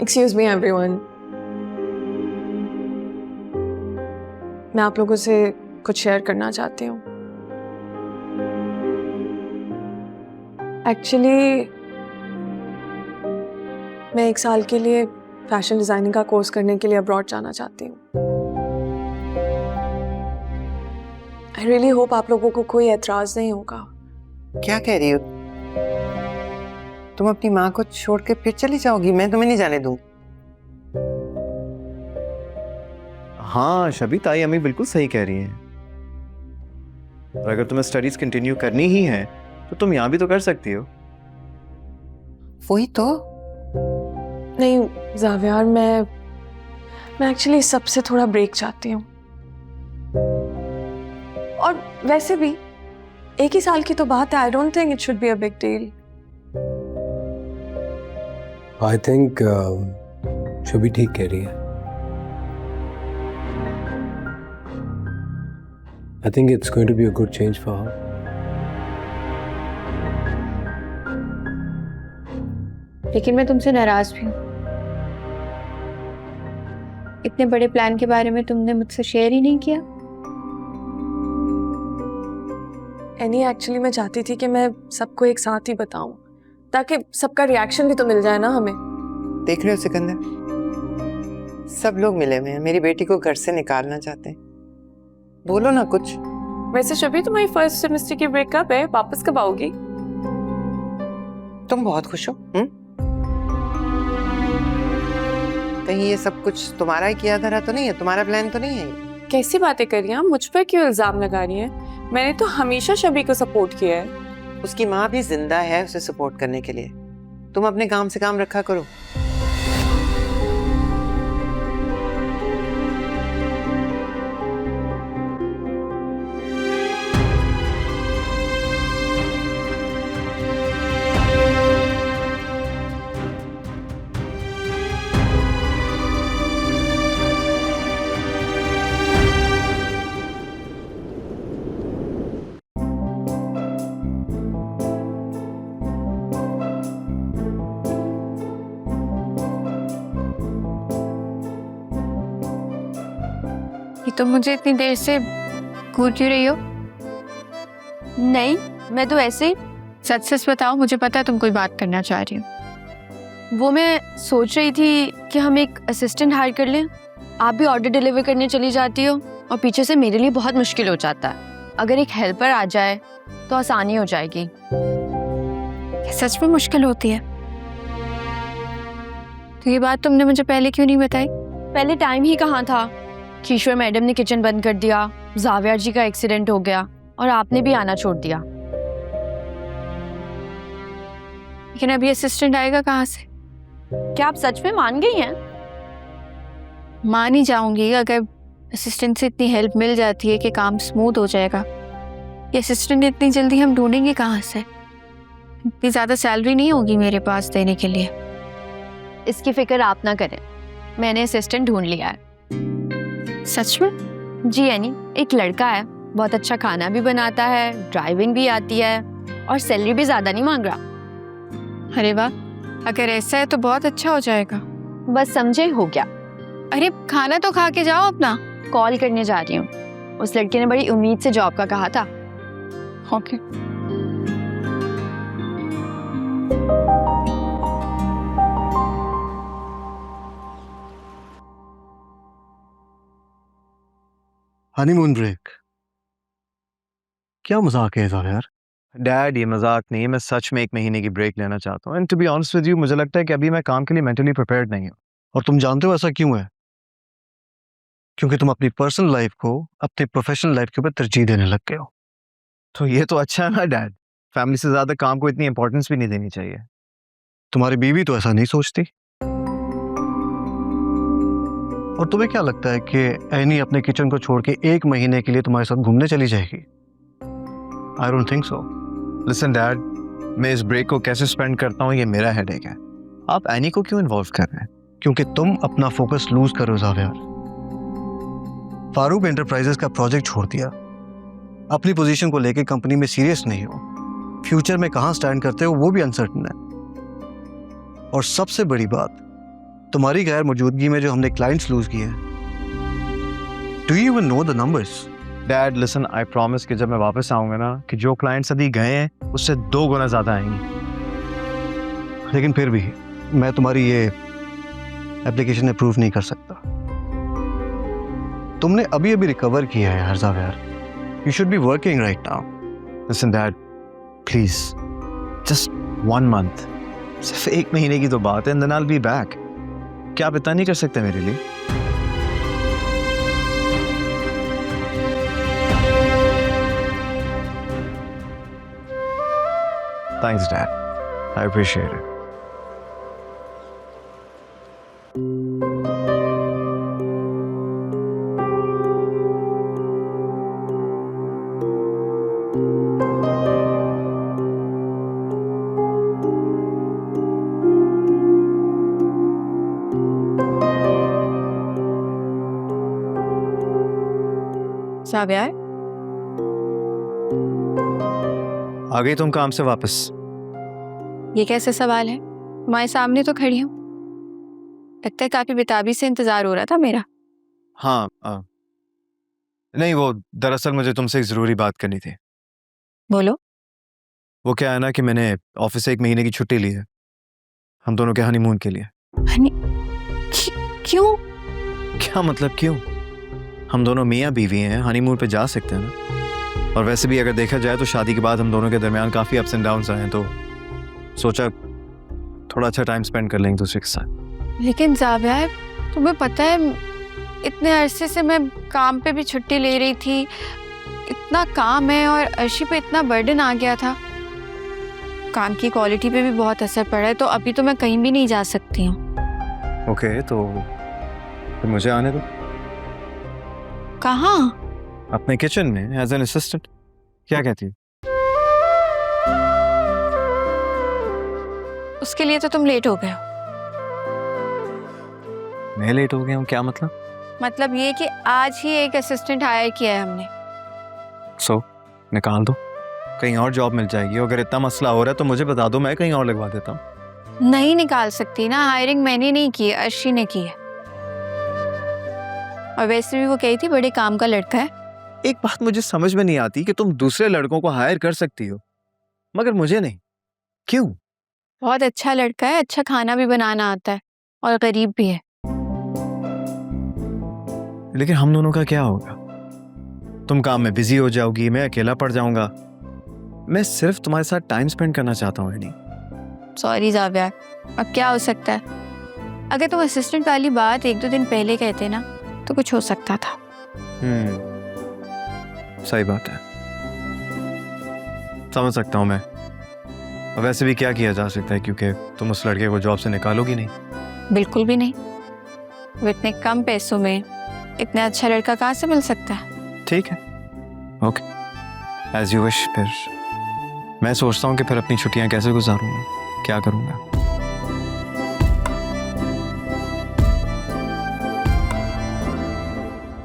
Excuse me everyone, मैं आप लोगों से कुछ शेयर करना चाहती हूँ। एक्चुअली मैं 1 साल के लिए फैशन डिजाइनिंग का कोर्स करने के लिए अब्रॉड जाना चाहती हूँ। आई रियली होप आप लोगों को कोई एतराज नहीं होगा। क्या कह रही हो? तुम अपनी माँ को छोड़ के फिर चली जाओगी? मैं तुम्हें नहीं जाने दूंगी। हाँ शबी, ताई अम्मी बिल्कुल सही कह रही हैं। और अगर तुम्हें स्टडीज कंटिन्यू करनी ही है तो तुम यहाँ भी तो कर सकती हो। वही तो। नहीं ज़ावियार, मैं एक्चुअली सबसे थोड़ा ब्रेक चाहती हूँ। और वैसे भी 1 ही साल की तो बात है। I don't think it should be a big deal. I think Shabi ठीक कह रही है। I think it's going to be a good change for her. लेकिन मैं तुमसे नाराज भी हूँ। इतने बड़े प्लान के बारे में तुमने मुझसे शेयर ही नहीं किया। एनी एक्चुअली मैं चाहती थी कि मैं सबको एक साथ ही बताऊं, ताकि सबका रिएक्शन भी तो मिल जाए ना हमें। देख रहे हो सिकंदर, सब लोग मिले हुए हैं, मेरी बेटी को घर से निकालना चाहते हैं। बोलो ना कुछ। वैसे शबी, तुम्हारी फर्स्ट सेमेस्टर की ब्रेक कब है? वापस कब आओगी? तुम बहुत खुश हो? कहीं ये सब कुछ तुम्हारा ही किया धरा तो नहीं है? तुम्हारा प्लान तो नहीं है ये? कैसी बातें कर रही हैं? मुझ पर क्यों इल्जाम लगा रही हैं? मैंने तो हमेशा शबी को सपोर्ट किया है। उसकी माँ भी जिंदा है उसे सपोर्ट करने के लिए। तुम अपने काम से काम रखा करो। ये तो मुझे इतनी देर से घूर क्यों रही हो? नहीं, मैं तो ऐसे ही। सच सच बताओ, मुझे पता है तुम कोई बात करना चाह रही हो। वो मैं सोच रही थी कि हम एक असिस्टेंट हायर कर लें। आप भी ऑर्डर डिलीवर करने चली जाती हो और पीछे से मेरे लिए बहुत मुश्किल हो जाता है। अगर एक हेल्पर आ जाए तो आसानी हो जाएगी। सच में मुश्किल होती है? तो ये बात तुमने मुझे पहले क्यों नहीं बताई? पहले टाइम ही कहाँ था। ईश्वर मैडम ने किचन बंद कर दिया, ज़ावियार जी का एक्सीडेंट हो गया और आपने भी आना छोड़ दिया। लेकिन अभी असिस्टेंट आएगा कहाँ से? क्या आप सच में मान गई हैं? मान ही जाऊंगी अगर असिस्टेंट से इतनी हेल्प मिल जाती है कि काम स्मूथ हो जाएगा। ये असिस्टेंट इतनी जल्दी हम ढूंढेंगे कहाँ से? इतनी ज़्यादा सैलरी नहीं होगी मेरे पास देने के लिए। इसकी फिक्र आप ना करें, मैंने असिस्टेंट ढूंढ लिया है। सच में? जी यानी एक लड़का है, बहुत अच्छा खाना भी बनाता है, ड्राइविंग भी आती है और सैलरी भी ज़्यादा नहीं मांग रहा। अरे वाह, अगर ऐसा है तो बहुत अच्छा हो जाएगा। बस समझे, हो गया। अरे खाना तो खा के जाओ अपना। कॉल करने जा रही हूँ। उस लड़के ने बड़ी उम्मीद से जॉब का कहा था। ओके। Honeymoon break? क्या मजाक है यार? डैड, ये मजाक नहीं है। मैं सच में 1 महीने की ब्रेक लेना चाहता हूँ। And to be honest with you, मुझे लगता है कि अभी मैं काम के लिए मेंटली प्रिपेयर्ड नहीं हूँ। और तुम जानते हो ऐसा क्यों है? क्योंकि तुम अपनी पर्सनल लाइफ को अपनी प्रोफेशनल लाइफ के ऊपर तरजीह देने लग गए हो। तो ये तो अच्छा है ना डैड। फैमिली से ज्यादा काम को इतनी इंपॉर्टेंस भी नहीं देनी चाहिए। तुम्हारी बीवी तो ऐसा नहीं सोचती। और तुम्हें क्या लगता है कि एनी अपने किचन को छोड़ के 1 महीने के लिए तुम्हारे साथ घूमने चली जाएगी? आई don't think so. Listen dad, मैं इस ब्रेक को कैसे स्पेंड करता हूँ ये मेरा हेडेक है। आप एनी को क्यों इन्वॉल्व कर रहे हैं? क्योंकि तुम अपना फोकस लूज कर रहे हो ज़ावियार। फारूक एंटरप्राइजेस का प्रोजेक्ट छोड़ दिया, अपनी पोजीशन को लेके कंपनी में सीरियस नहीं हो, फ्यूचर में कहाँ स्टैंड करते हो वो भी अनसर्टन है। और सबसे बड़ी बात, तुम्हारी गैर मौजूदगी में जो हमने क्लाइंट्स लूज किए हैं, do you even know the numbers? Dad listen, I promise कि जब मैं वापस आऊंगा ना, कि जो क्लाइंट्स अभी गए हैं उससे 2 गुना ज्यादा आएंगे। लेकिन फिर भी मैं तुम्हारी ये एप्लीकेशन अप्रूव नहीं कर सकता। तुमने अभी अभी रिकवर किया है हर्जा यार, you should be working right now. Listen dad, please just 1 month, सिर्फ 1 महीने की तो बात है, and then I will be back. क्या आप इतना नहीं कर सकते मेरे लिए? Thanks, Dad. I appreciate it. साबिया, आ गई तुम काम से वापस? ये कैसे सवाल है? तुम्हारे सामने तो खड़ी हूँ। लगता है काफी बेताबी से इंतजार हो रहा था मेरा। हाँ, नहीं, वो दरअसल मुझे तुमसे एक जरूरी बात करनी थी। बोलो। वो क्या है ना कि मैंने ऑफिस से 1 महीने की छुट्टी ली है, हम दोनों के हनीमून के लिए। हनी? क्यों? क्या मतलब क्यों? हम दोनों मियाँ बीवी हैं, हनीमून पे जा सकते हैं ना। और वैसे भी अगर देखा जाए तो शादी के बाद हम दोनों के दरमियान काफ़ी अप्स एंड डाउन्स आए हैं, तो सोचा थोड़ा अच्छा टाइम स्पेंड कर लेंगे दूसरे के साथ। लेकिन जाविया, तुम्हें पता है इतने अरसे से मैं काम पे भी छुट्टी ले रही थी, इतना काम है और अर्शी पे इतना बर्डन आ गया था, काम की क्वालिटी पे भी बहुत असर पड़ा है, तो अभी तो मैं कहीं भी नहीं जा सकती हूँ। ओके, तो फिर मुझे आने दो। कहाँ? अपने किचन में एज एन असिस्टेंट। क्या कहती हो? उसके लिए तो तुम लेट हो गए हो। मैं लेट हो गया हूँ? क्या मतलब? मतलब ये कि आज ही एक असिस्टेंट हायर किया है हमने। सो निकाल दो, कहीं और जॉब मिल जाएगी। अगर इतना मसला हो रहा है तो मुझे बता दो, मैं कहीं और लगवा देता हूँ। नहीं निकाल सकती ना, हायरिंग मैंने नहीं की है, अर्शी ने की है। और वैसे भी वो कही थी बड़े काम का लड़का है। एक बात मुझे समझ में नहीं आती कि तुम दूसरे लड़कों को हायर कर सकती हो मगर मुझे नहीं, क्यों? बहुत अच्छा लड़का है, अच्छा खाना भी बनाना आता है और गरीब भी है। लेकिन हम दोनों का क्या होगा? तुम काम में बिजी हो जाओगी, मैं अकेला पड़ जाऊंगा। मैं सिर्फ तुम्हारे साथ टाइम स्पेंड करना चाहता हूँ। नहीं, सॉरी जाविया, अब क्या हो सकता है? अगर तुम असिस्टेंट वाली बात 1-2 दिन पहले कहते ना तो कुछ हो सकता था। सही बात है, समझ सकता हूँ मैं। और वैसे भी क्या किया जा सकता है, क्योंकि तुम उस लड़के को जॉब से निकालोगी नहीं। बिल्कुल भी नहीं, वो इतने कम पैसों में इतना अच्छा लड़का कहाँ से मिल सकता है? ठीक है, ओके, एज यू विश। फिर मैं सोचता हूँ कि फिर अपनी छुट्टियाँ कैसे गुजारूंगा, क्या करूँगा।